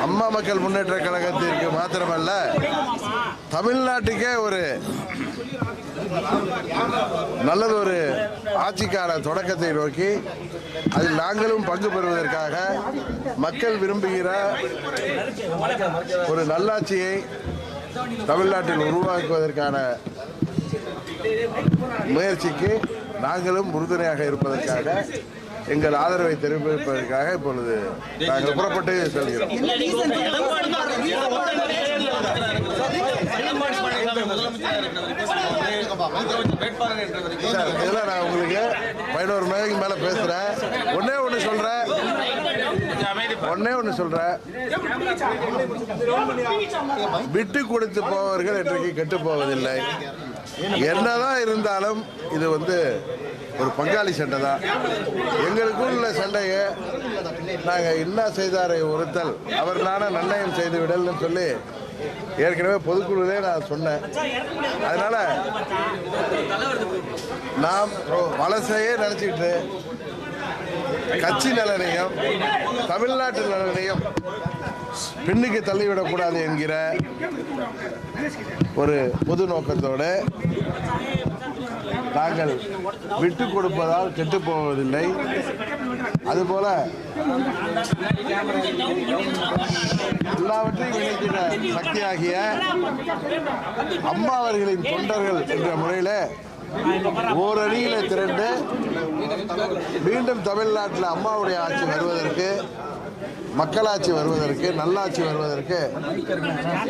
அம்மா மக்கள் முன்னேற்ற கழகத்திற்கு மாத்திரமல்ல, தமிழ்நாட்டுக்கே ஒரு நல்லது ஒரு ஆட்சிக்கான தொடக்கத்தை நோக்கி அதில் நாங்களும் பங்கு பெறுவதற்காக மக்கள் விரும்புகிற ஒரு நல்லாட்சியை தமிழ்நாட்டில் உருவாக்குவதற்கான முயற்சிக்கு நாங்களும் உறுதுணையாக இருப்பதற்காக எங்கள் ஆதரவை தெரிவிப்பதற்காக இப்பொழுது நாங்கள் புறப்பட்டு செல்கிறோம். இதெல்லாம் நான் உங்களுக்கு 11 மணிக்கு மேல பேசுறேன். ஒன்னே ஒன்று சொல்றேன், விட்டு கொடுத்து போவர்கள் இன்றைக்கு கெட்டு போவதில்லை. என்னதான் இருந்தாலும் இது ஒரு பங்காளி சண்டை தான். எங்களுக்குள்ள சண்டையை நாங்கள் என்ன செய்தாரை ஒருத்தல் அவர் நான நிர்ணயம் செய்து விடல்னு சொல்லி ஏற்கனவே பொதுக்குழுவிலே நான் சொன்னேன். அதனால நாம் வலசையே நினைச்சிட்டு கட்சி நலனையும் தமிழ்நாட்டு நலனையும் பின்னுக்கு தள்ளிவிடக்கூடாது என்கிற ஒரு பொது நோக்கத்தோடு நாங்கள் விட்டு கொடுப்பதால் கெட்டு போவதில்லை. அதுபோல எல்லாவற்றையும் இணைக்கிற சக்தியாகிய அம்மா அவர்களின் தொண்டர்கள் என்ற முறையில் ஓரணியில திரண்டு மீண்டும் தமிழ்நாட்டில் அம்மாவுடைய ஆட்சி வருவதற்கு, மக்களாட்சி வருவதற்கு, நல்லாட்சி வருவதற்கு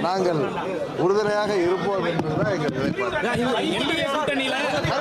நாங்கள் உறுதுணையாக இருப்போம் என்பதுதான் எங்கள் நிலைப்பாடு.